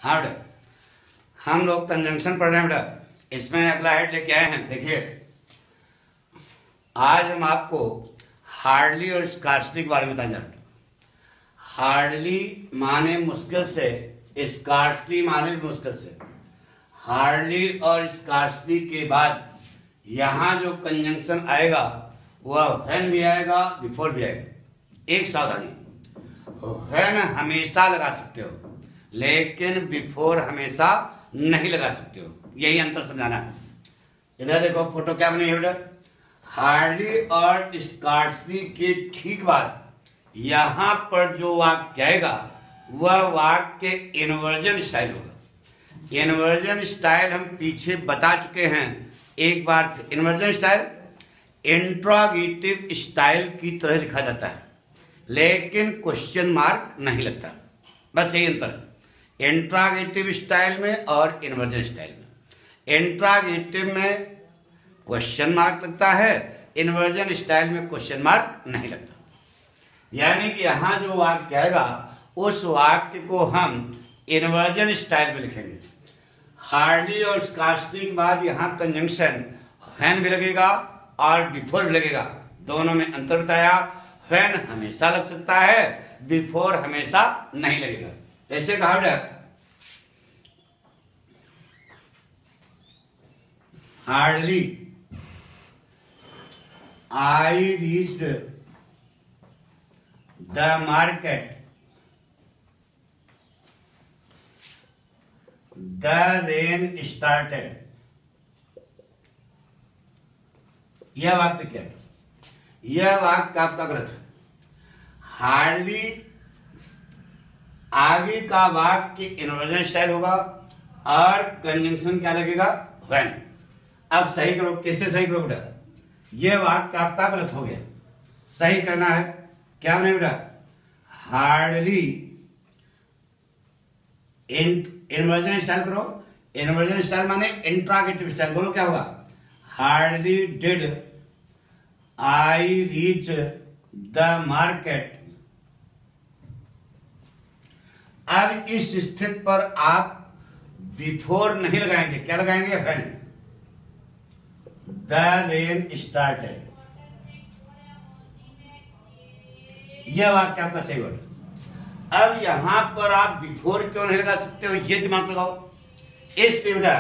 हाँ बेटा, हम लोग कंजंक्शन पढ़ रहे हैं बेटा। इसमें अगला हेड लेके आए हैं। देखिए, आज हम आपको हार्डली और स्कार्सली के बारे में बताएंगे बेटा। हार्डली माने मुश्किल से, स्कार्सली माने भी मुश्किल से। हार्डली और स्कार्सली के बाद यहां जो कंजंक्शन आएगा वह व्हेन भी आएगा, बिफोर भी आएगा। एक सावधानी, व्हेन हमेशा लगा सकते हो लेकिन बिफोर हमेशा नहीं लगा सकते हो। यही अंतर समझाना है। इधर देखो फोटो क्या बनी है बेटा। हार्डली और स्कार्सली के ठीक बाद यहां पर जो वाक्य आएगा वह वाक्य इन्वर्जन स्टाइल होगा। इन्वर्जन स्टाइल हम पीछे बता चुके हैं एक बार। इन्वर्जन स्टाइल इंट्रोगेटिव स्टाइल की तरह लिखा जाता है लेकिन क्वेश्चन मार्क नहीं लगता। बस यही अंतर है इंट्रोगेटिव स्टाइल में और इन्वर्जन स्टाइल में। इंट्रोगेटिव में क्वेश्चन मार्क लगता है, इन्वर्जन स्टाइल में क्वेश्चन मार्क नहीं लगता। यानी कि यहां जो वाक्य आएगा उस वाक्य को हम इन्वर्जन स्टाइल में लिखेंगे। हार्डली और स्कार्सली के बाद यहां कंजंक्शन व्हेन भी लगेगा और बिफोर भी लगेगा। दोनों में अंतर बताया। व्हेन हमेशा लग सकता है, बिफोर हमेशा नहीं लगेगा। ऐसे कहा बेटा, hardly I reached the market, the rain started. यह वाक्य क्या है? यह वाक्य आपका गलत है। हार्डली आगे का वाक्य इन्वर्जन स्टाइल होगा और कंजंक्शन क्या लगेगा? व्हेन। अब सही करो। कैसे सही करो बेटा? यह वाक्य आपका गलत हो गया। सही करना है। क्या बने बेटा? हार्डली इन्वर्जन स्टाइल करो। इन्वर्जन स्टाइल माने इंट्रोगेटिव स्टाइल। बोलो क्या होगा? Hardly did I reach the market. अब इस स्थिति पर आप बिफोर नहीं लगाएंगे। क्या लगाएंगे? When the rain started. यह वाक्य आपका सही वर्ड। अब यहां पर आप बिफोर क्यों नहीं लगा सकते हो, यह दिमाग लगाओ। इसलिए बेटा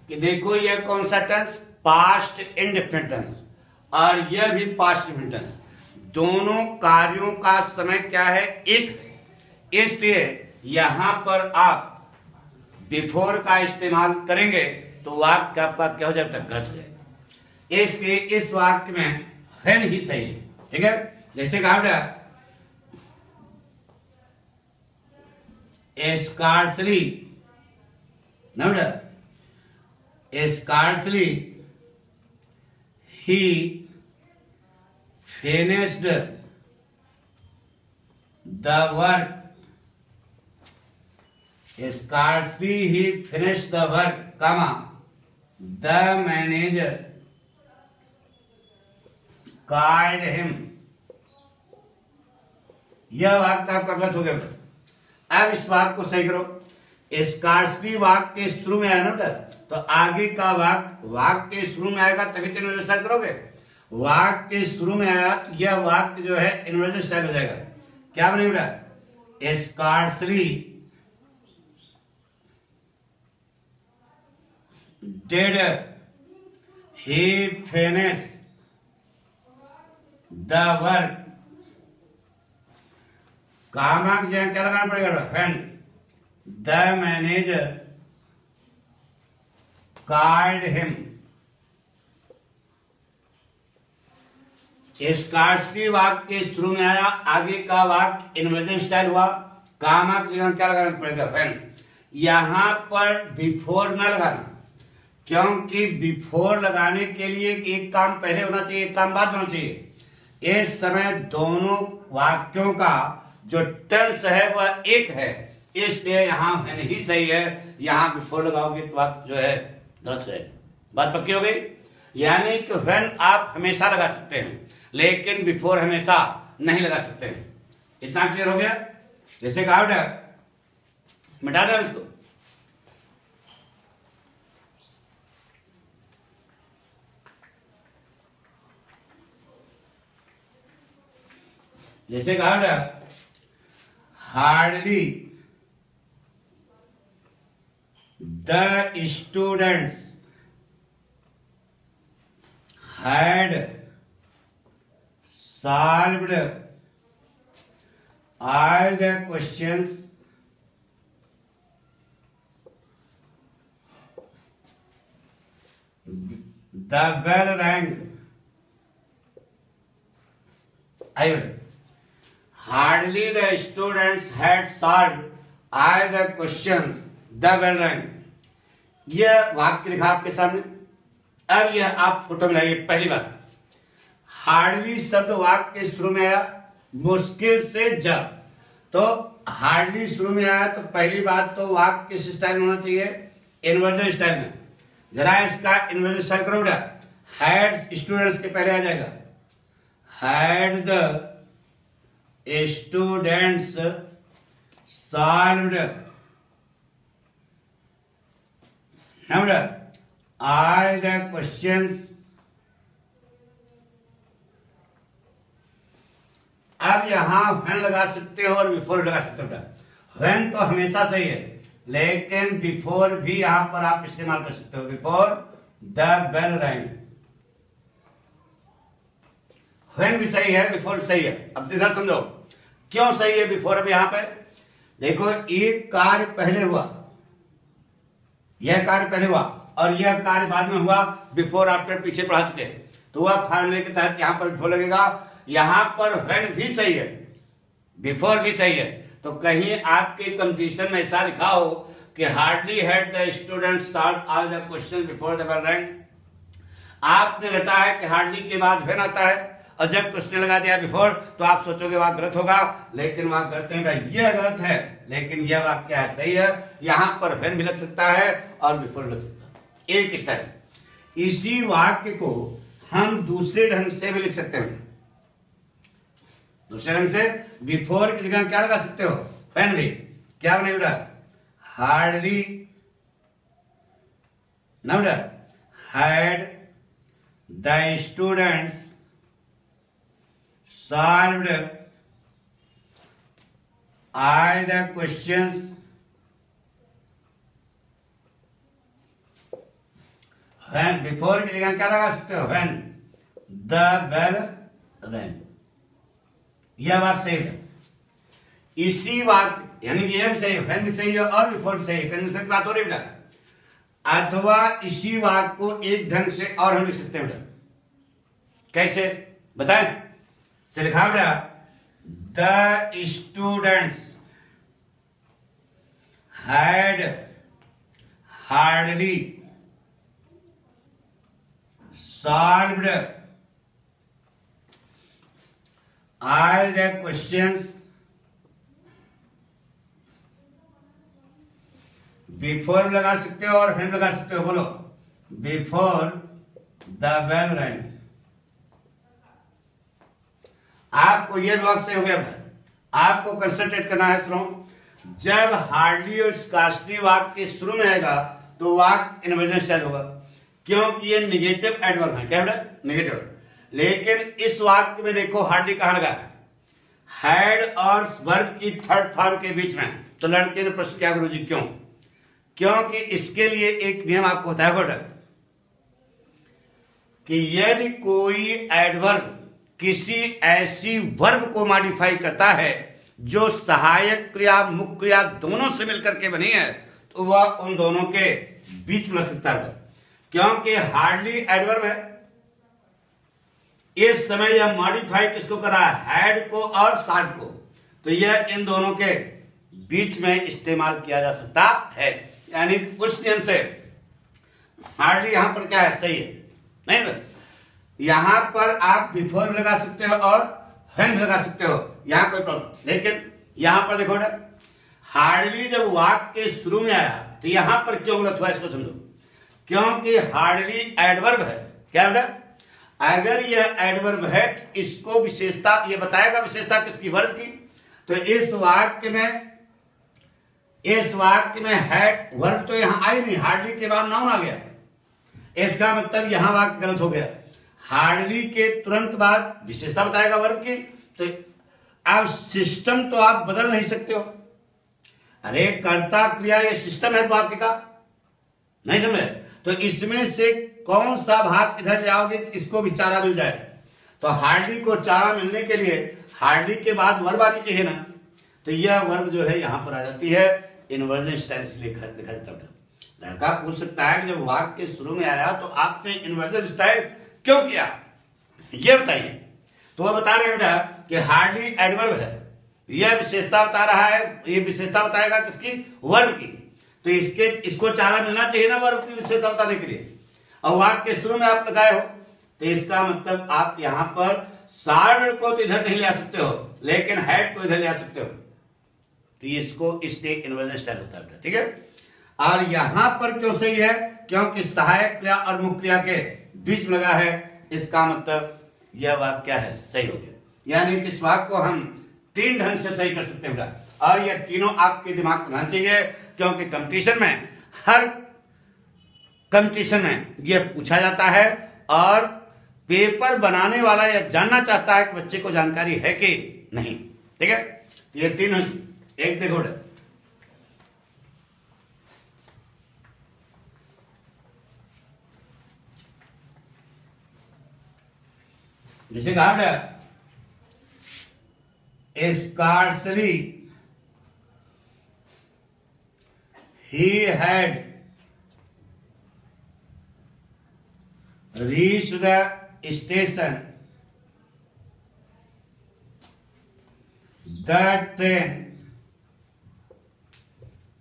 कि देखो यह कौन सा टेंस? पास्ट इंडेफिनिट टेंस और यह भी पास्ट इंडेफिनिट टेंस। दोनों कार्यों का समय क्या है? एक है। इसलिए यहां पर आप बिफोर का इस्तेमाल करेंगे तो वाक्य आपका क्या हो जाएगा? गलत हो जाएगा। इसलिए इस वाक्य में व्हेन ही सही है। ठीक है, जैसे कहा बेटा स्कार्सली ना बेटा, scarcely he finished the work. Scarcely he finished the work, comma, the manager called him। यह वाक्य आपका गलत हो गया बेटा। अब इस वाक्य को सही करो। Scarcely वाक्य के शुरू में आया ना बेटा, तो आगे का वाक्य के शुरू में आएगा तभी तो इन्वर्जन स्टाइल करोगे। वाक्य के शुरू में आया तो यह वाक्य जो है इन्वर्जन स्टाइल हो जाएगा। क्या बने बेटा? Scarcely did he finish the work। कामा की जगह क्या लगाना पड़ेगा? When the manager called him। Scarcely वाक्य के शुरू में आया, आगे का वाक्य इन्वर्जन स्टाइल हुआ। कामा की जगह क्या लगाना पड़ेगा? व्हेन। यहां पर बिफोर ना लगाना, क्योंकि बिफोर लगाने के लिए एक काम पहले होना चाहिए, एक काम बाद होना चाहिए। इस समय दोनों वाक्यों का जो टेंस है वह एक है, इसलिए यहां व्हेन ही सही है। यहां बिफोर लगाओगे तो वाक्य जो है गलत है। बात पक्की हो गई? यानी कि व्हेन आप हमेशा लगा सकते हैं लेकिन बिफोर हमेशा नहीं लगा सकते हैं। इतना क्लियर हो गया? जैसे कहा बेटा, मिटा दें इसको। जैसे कहा बेटा, hardly the students had solved all the questions the bell rang. Hardly the students had solved all the questions the bell rang. यह वाक्य लिखा आपके सामने। अब यह आप फोटो में लाइए। पहली बात, हार्डली शब्द वाक्य के शुरू में आया, मुश्किल से जब, तो हार्डली शुरू में आया तो पहली बात तो वाक्य किस स्टाइल में होना चाहिए? इन्वर्जन स्टाइल में। जरा इसका इन्वर्जन स्टाइल करो बेटा। हैड स्टूडेंट्स के पहले आ जाएगा, had the students solved all the questions। अब यहां when लगा सकते हो और बिफोर लगा सकते हो। when तो हमेशा सही है, लेकिन बिफोर भी यहां पर आप इस्तेमाल कर सकते हो। Before the bell rang, when भी सही है, बिफोर सही है। अब इधर समझो क्यों सही है बिफोर। अब यहां पे देखो, एक कार्य पहले हुआ, यह कार्य पहले हुआ और यह कार्य बाद में हुआ। बिफोर आफ्टर पीछे पढ़ा चुके, तो वह फॉर्मूले के तहत यहां पर बिफोर लगेगा। यहां पर व्हेन भी सही है, बिफोर भी सही है। तो कहीं आपके कंपटीशन में ऐसा लिखा हो कि hardly had the student solve all the question before the bell rang, आपने रटा है कि हार्डली के बाद व्हेन आता है और जब क्वेश्चन लगा दिया बिफोर, तो आप सोचोगे वहां गलत होगा, लेकिन वहां गलत नहीं, यह गलत है। लेकिन यह वाक्य है सही है। यहां पर व्हेन भी लग सकता है और बिफोर लग सकता है, एक स्टाइल। इसी वाक्य को हम दूसरे ढंग से भी लिख सकते हैं। दूसरे ढंग से बिफोर की जगह क्या लगा सकते हो? व्हेन भी। क्या बनेगा बेटा? हार्डली ना बेटा, had the students solved all the questions when before की जगह क्या लगा सकते हो? when the bell rang। यह वाक्य सही है। इसी वाक्य यानी कि यह भी सही है, when भी सही है और बिफोर भी सही है। कंजंक्शन की बात हो रही है बेटा। अथवा इसी वाक्य को एक ढंग से और हम लिख सकते हैं बेटा। कैसे बताएं? से लिखा बेटा, the students had hardly solved all the questions before लगा सकते हो और व्हेन लगा सकते हो। बोलो, बिफोर द बेल रैंग। आपको यह वाक्य से हो गया। आपको कंसंट्रेट करना है। सुनो, जब हार्डली और स्कार्सली वाक्य के शुरू में आएगा तो वाक्य इन्वर्जन स्टाइल होगा, क्योंकि ये निगेटिव एडवर्ब है। क्या बेटा? नेगेटिव। लेकिन इस वाक्य में देखो हार्डली कहां लगा? हैड और वर्ब की थर्ड फॉर्म के बीच में। तो लड़के ने प्रश्न किया, गुरुजी क्यों? क्योंकि इसके लिए एक नियम आपको बताया बेटा कि यदि कोई एडवर्ब किसी ऐसी वर्ब को मॉडिफाई करता है जो सहायक क्रिया मुख्य क्रिया दोनों से मिलकर के बनी है, तो वह उन दोनों के बीच में लग सकता है। क्योंकि हार्डली एडवर्ब है, इस समय यह मॉडिफाई किसको कर रहा है? हैड को और सॉल्व्ड को। तो यह इन दोनों के बीच में इस्तेमाल किया जा सकता है। यानी उस नियम से हार्डली यहां पर क्या है? सही है। नहीं ना? यहां पर आप बिफोर भी लगा सकते हो और व्हेन भी लगा सकते हो, यहां कोई प्रॉब्लम। लेकिन यहां पर देखो बेटा, हार्डली जब वाक्य के शुरू में आया तो यहां पर क्यों गलत हुआ इसको समझो। क्योंकि हार्डली एडवर्ब है। क्या बेटा? अगर यह एडवर्ब है तो इसको विशेषता ये बताएगा, विशेषता किसकी? वर्ब की। तो इस वाक्य में हैड वर्ब तो यहां आई नहीं, हार्डली के बाद नाउन आ गया। इसका मतलब यहां वाक्य गलत हो गया। हार्डली के तुरंत बाद विशेषता बताएगा वर्ब की। तो अब सिस्टम तो आप बदल नहीं सकते हो। अरे कर्ता क्रिया ये सिस्टम है वाक्य का, नहीं समझे? तो इसमें से कौन सा भाग इधर ले आओगे इसको भी चारा मिल जाए। तो हार्डली को चारा मिलने के लिए हार्डली के बाद वर्ब आनी चाहिए ना, तो यह वर्ब जो है यहां पर आ जाती है इन्वर्जन स्टाइल से लिखा जाता है। लड़का पूछ सकता है कि जब वाक्य के शुरू में आया तो आपने इन्वर्जन स्टाइल क्यों किया, ये बताइए। तो वह बता रहे हैं बेटा कि हार्डली एडवर्ब है, यह विशेषता बता रहा है, ये विशेषता बताएगा किसकी, वर्ब की। तो इसको चारा मिलना चाहिए ना वर्ब की विशेषता बताने के लिए। और वाक्य के शुरू में आप लगाए हो तो इसका मतलब आप यहां पर सार्ड को तो इधर नहीं ले आ सकते हो, लेकिन हैड को इधर ले आ सकते हो। तो इसको इसलिए इन्वर्जन स्टाइल होता है, ठीक है। और यहां पर क्यों सही है, क्योंकि सहायक क्रिया और मुख्य क्रिया के बीच में लगा है, इसका मतलब यह वाक्य क्या है, सही हो गया। यानी कि इस वाक्य को हम 3 ढंग से सही कर सकते हैं बेटा, और यह तीनों आपके दिमाग में होना चाहिए, क्योंकि कंपटीशन में, हर कंपटीशन में यह पूछा जाता है और पेपर बनाने वाला यह जानना चाहता है कि बच्चे को जानकारी है कि नहीं, ठीक है। तो ये 3 एक देखो बेटा, जैसे कहा बेटा scarcely he had reached the station, the train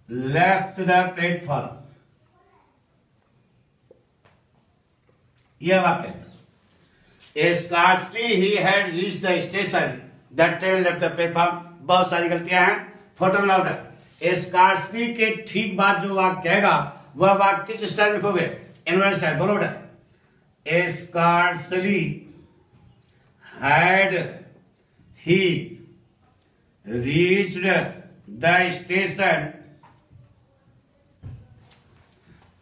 left the platform। यह वाक्य scarcely he had reached the station, the train left the platform। बहुत सारी गलतियां हैं, फोटो में लाउड है। scarcely के ठीक बाद जो वाक्य कहेगा वह वाक्य किस स्टाइल में लिखोगे, इन्वर्स स्टाइल। बोलो बेटा, scarcely had he reached the station।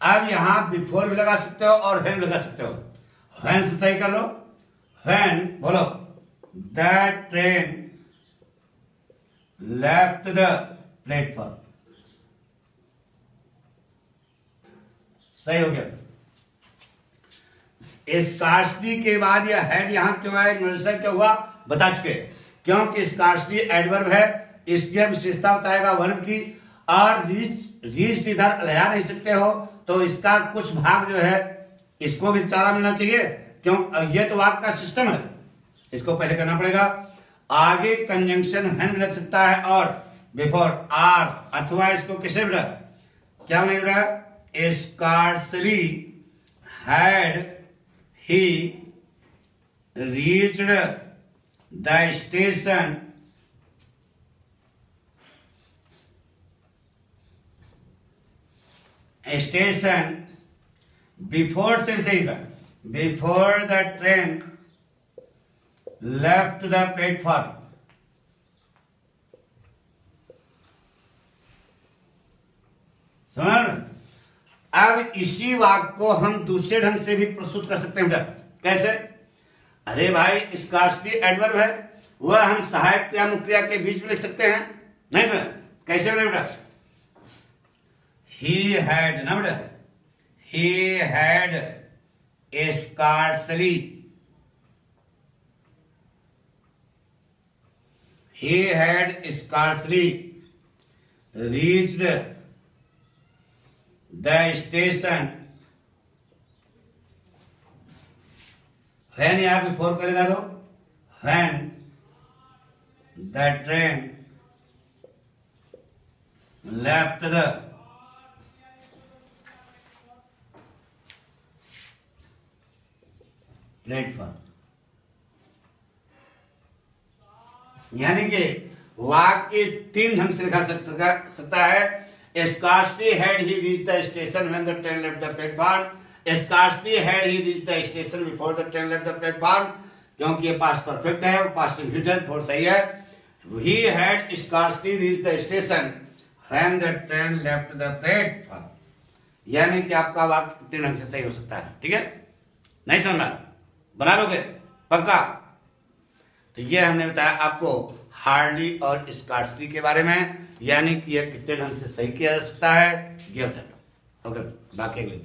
अब यहां बिफोर भी लगा सकते हो और व्हेन लगा सकते हो। व्हेन से सही कर लो, व्हेन बोलो the train left the platform, सही हो गया। स्कार्सली के बाद यह हेड यहां क्यों आया, इन्वर्सन क्यों हुआ, बता चुके। क्योंकि स्कार्सली एडवर्ब है, इसकी विशेषता बताएगा वर्ब की, और रीच्ड इधर ले आ नहीं सकते हो, तो इसका कुछ भाग जो है इसको भी चारा मिलना चाहिए। क्यों, ये तो वाक्य का सिस्टम है, इसको पहले करना पड़ेगा। आगे कंजंक्शन व्हेन लग सकता है और बिफोर आर, अथवा इसको किसे बेटा क्या बनेगा, scarcely had he reached the station before before the train left the platform। समझ? अब इसी वाक्य को हम दूसरे ढंग से भी प्रस्तुत कर सकते हैं बेटा। कैसे? अरे भाई स्कार्सली एडवर्ब है, वह हम सहायक क्रिया मुख्य क्रिया के बीच में लिख सकते हैं, नहीं सर? कैसे बने बेटा, ही हैड ना बेटा, he had scarcely, he had scarcely reached the station when, यहां बिफोर को लगा दो, when the train left the platform. यानी कि वाक्य 3 ढंग से लिखा सकता है। Scarcely had he reached the station when the train left the platform। Scarcely had he reached the station before the train left the platform। क्योंकि ये पास्ट परफेक्ट है, पास्ट इंफिनिटिव फोर सही है। He had scarcely reached the station when the train left the platform। यानी कि आपका वाक्य 3 ढंग से सही हो सकता है, ठीक है। नहीं समझना, बना लोगे पक्का। तो ये हमने बताया आपको हार्डली और स्कार्सली के बारे में, यानी कि यह कितने ढंग से सही किया जा सकता है ये बताया। ओके, बाकी अगले